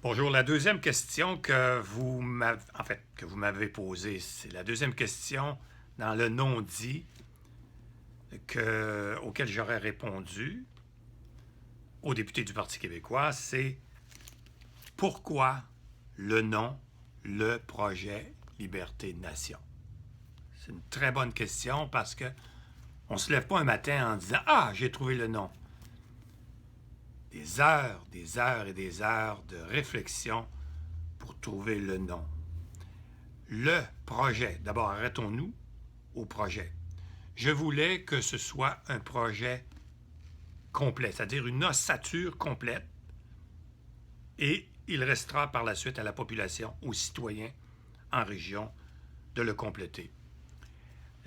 Bonjour, la deuxième question que vous m'avez posée, c'est la deuxième question dans le non-dit auquel j'aurais répondu au député du Parti québécois, c'est pourquoi le nom, le projet Liberté Nation? C'est une très bonne question parce que on ne se lève pas un matin en disant Ah, j'ai trouvé le nom. Des heures et des heures de réflexion pour trouver le nom. Le projet, d'abord arrêtons-nous au projet. Je voulais que ce soit un projet complet, c'est-à-dire une ossature complète, et il restera par la suite à la population, aux citoyens en région de le compléter.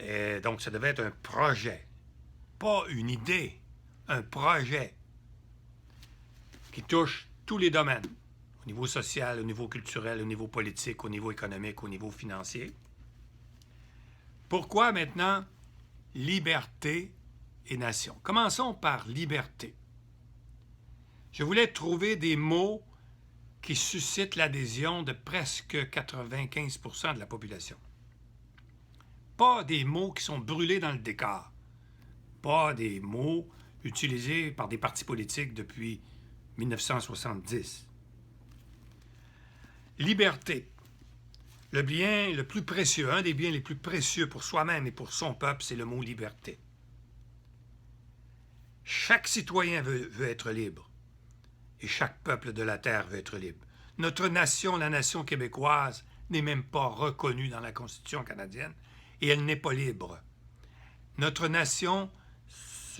Et donc ça devait être un projet, pas une idée, un projet qui touche tous les domaines, au niveau social, au niveau culturel, au niveau politique, au niveau économique, au niveau financier. Pourquoi maintenant liberté et nation? Commençons par liberté. Je voulais trouver des mots qui suscitent l'adhésion de presque 95% de la population. Pas des mots qui sont brûlés dans le décor. Pas des mots utilisés par des partis politiques depuis 1970. Liberté. Le bien le plus précieux, un des biens les plus précieux pour soi-même et pour son peuple, c'est le mot liberté. Chaque citoyen veut être libre et chaque peuple de la terre veut être libre. Notre nation, la nation québécoise, n'est même pas reconnue dans la Constitution canadienne et elle n'est pas libre. Notre nation,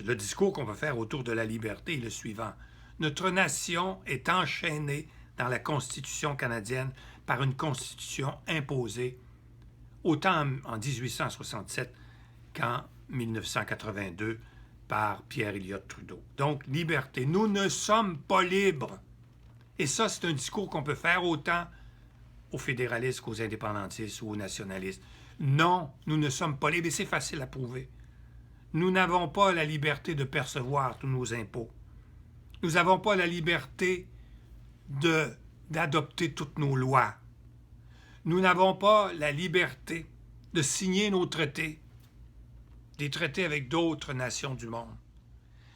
le discours qu'on peut faire autour de la liberté est le suivant. Notre nation est enchaînée dans la Constitution canadienne par une Constitution imposée autant en 1867 qu'en 1982 par Pierre Elliott Trudeau. Donc, liberté. Nous ne sommes pas libres. Et ça, c'est un discours qu'on peut faire autant aux fédéralistes qu'aux indépendantistes ou aux nationalistes. Non, nous ne sommes pas libres et c'est facile à prouver. Nous n'avons pas la liberté de percevoir tous nos impôts. Nous n'avons pas la liberté d'adopter toutes nos lois. Nous n'avons pas la liberté de signer nos traités, des traités avec d'autres nations du monde.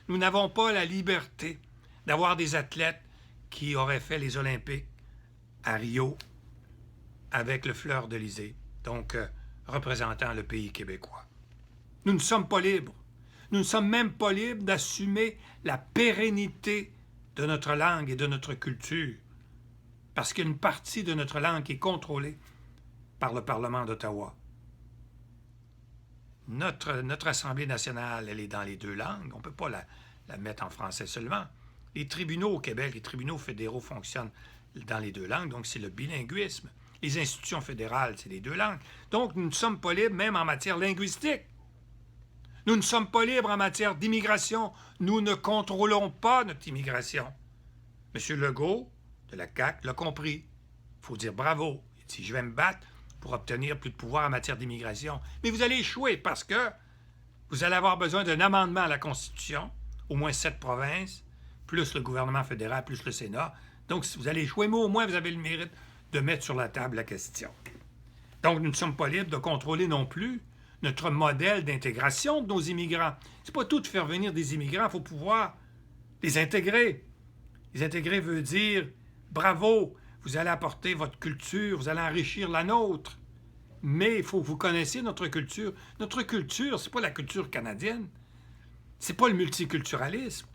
Nous n'avons pas la liberté d'avoir des athlètes qui auraient fait les Olympiques à Rio avec le fleur d'Elysée, donc représentant le pays québécois. Nous ne sommes pas libres. Nous ne sommes même pas libres d'assumer la pérennité de notre langue et de notre culture, parce qu'il y a une partie de notre langue qui est contrôlée par le Parlement d'Ottawa. Notre Assemblée nationale, elle est dans les deux langues. On ne peut pas la mettre en français seulement. Les tribunaux au Québec, les tribunaux fédéraux fonctionnent dans les deux langues, donc c'est le bilinguisme. Les institutions fédérales, c'est les deux langues. Donc, nous ne sommes pas libres même en matière linguistique. Nous ne sommes pas libres en matière d'immigration. Nous ne contrôlons pas notre immigration. M. Legault, de la CAQ, l'a compris. Il faut dire bravo. Il dit, je vais me battre pour obtenir plus de pouvoir en matière d'immigration. Mais vous allez échouer parce que vous allez avoir besoin d'un amendement à la Constitution, au moins 7 provinces, plus le gouvernement fédéral, plus le Sénat. Donc, si vous allez échouer, mais au moins vous avez le mérite de mettre sur la table la question. Donc, nous ne sommes pas libres de contrôler non plus notre modèle d'intégration de nos immigrants. C'est pas tout de faire venir des immigrants, il faut pouvoir les intégrer. Les intégrer veut dire bravo, vous allez apporter votre culture, vous allez enrichir la nôtre. Mais il faut que vous connaissiez notre culture. Notre culture, c'est pas la culture canadienne. C'est pas le multiculturalisme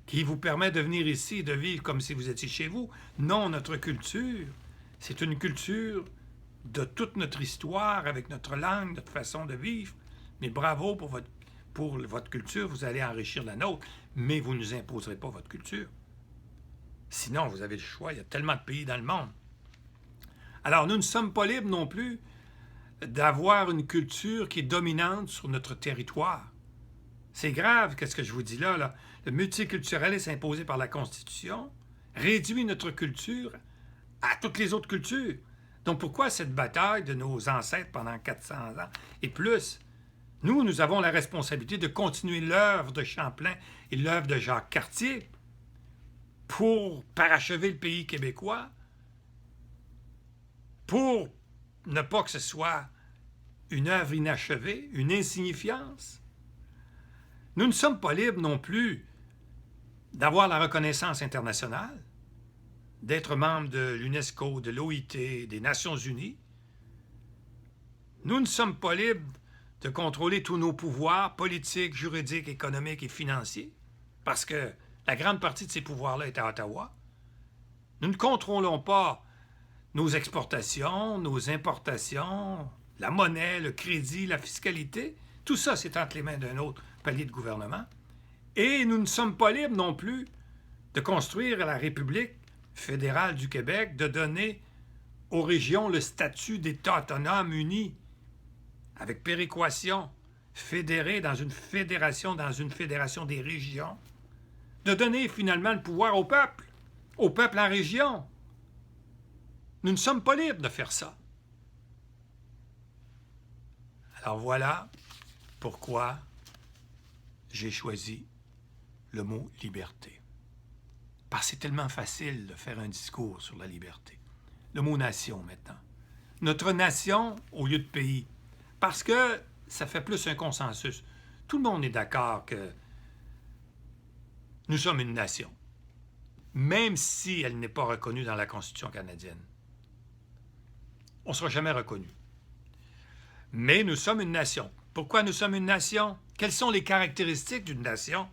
qui vous permet de venir ici et de vivre comme si vous étiez chez vous. Non, notre culture, c'est une culture de toute notre histoire, avec notre langue, notre façon de vivre. Mais bravo pour votre culture, vous allez enrichir la nôtre, mais vous ne nous imposerez pas votre culture. Sinon, vous avez le choix, il y a tellement de pays dans le monde. Alors, nous ne sommes pas libres non plus d'avoir une culture qui est dominante sur notre territoire. C'est grave, qu'est-ce que je vous dis là? Le multiculturalisme imposé par la Constitution réduit notre culture à toutes les autres cultures. Donc pourquoi cette bataille de nos ancêtres pendant 400 ans et plus? Nous avons la responsabilité de continuer l'œuvre de Champlain et l'œuvre de Jacques Cartier pour parachever le pays québécois, pour ne pas que ce soit une œuvre inachevée, une insignifiance. Nous ne sommes pas libres non plus d'avoir la reconnaissance internationale, d'être membre de l'UNESCO, de l'OIT, des Nations Unies. Nous ne sommes pas libres de contrôler tous nos pouvoirs politiques, juridiques, économiques et financiers, parce que la grande partie de ces pouvoirs-là est à Ottawa. Nous ne contrôlons pas nos exportations, nos importations, la monnaie, le crédit, la fiscalité. Tout ça, c'est entre les mains d'un autre palier de gouvernement. Et nous ne sommes pas libres non plus de construire la République fédérale du Québec, de donner aux régions le statut d'État autonome uni, avec péréquation, fédéré dans une fédération des régions, de donner finalement le pouvoir au peuple en région. Nous ne sommes pas libres de faire ça. Alors voilà pourquoi j'ai choisi le mot liberté. Parce que c'est tellement facile de faire un discours sur la liberté. Le mot nation maintenant. Notre nation au lieu de pays. Parce que ça fait plus un consensus. Tout le monde est d'accord que nous sommes une nation, même si elle n'est pas reconnue dans la Constitution canadienne. On ne sera jamais reconnu. Mais nous sommes une nation. Pourquoi nous sommes une nation? Quelles sont les caractéristiques d'une nation?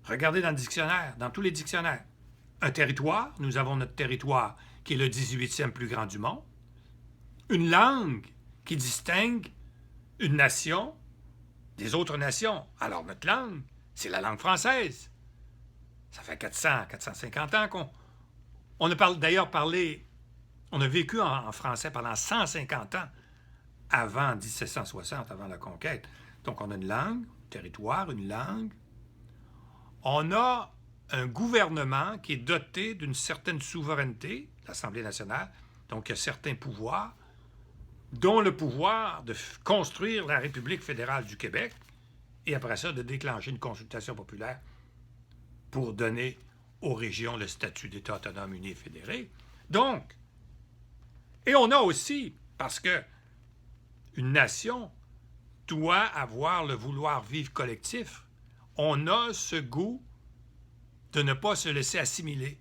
Regardez dans le dictionnaire, dans tous les dictionnaires. Un territoire, nous avons notre territoire qui est le 18e plus grand du monde. Une langue qui distingue une nation des autres nations. Alors notre langue, c'est la langue française. Ça fait 450 ans qu'on a d'ailleurs parlé, on a vécu en français pendant 150 ans avant 1760, avant la conquête. Donc on a une langue, un territoire, une langue. On a un gouvernement qui est doté d'une certaine souveraineté, l'Assemblée nationale, donc il y a certains pouvoirs, dont le pouvoir de construire la République fédérale du Québec, et après ça, de déclencher une consultation populaire pour donner aux régions le statut d'État autonome uni et fédéré. Donc, et on a aussi, parce que une nation doit avoir le vouloir vivre collectif, on a ce goût de ne pas se laisser assimiler,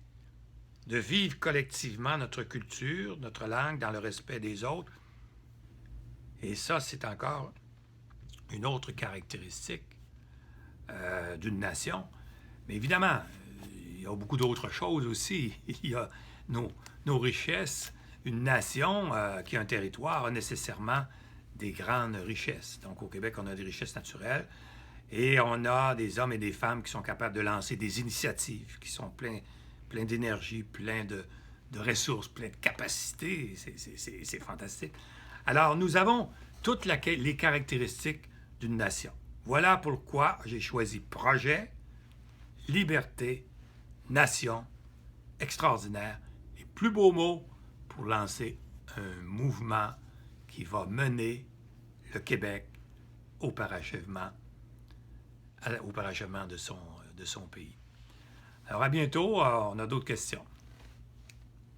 de vivre collectivement notre culture, notre langue, dans le respect des autres. Et ça, c'est encore une autre caractéristique d'une nation. Mais évidemment, il y a beaucoup d'autres choses aussi. Il y a nos richesses. Une nation qui a un territoire a nécessairement des grandes richesses. Donc au Québec, on a des richesses naturelles et on a des hommes et des femmes qui sont capables de lancer des initiatives, qui sont pleins d'énergie, pleins de ressources, pleins de capacités. C'est fantastique. Alors, nous avons toutes les caractéristiques d'une nation. Voilà pourquoi j'ai choisi projet, liberté, nation, extraordinaire. Les plus beaux mots pour lancer un mouvement qui va mener le Québec au parachèvement de son pays. Alors, à bientôt. On a d'autres questions.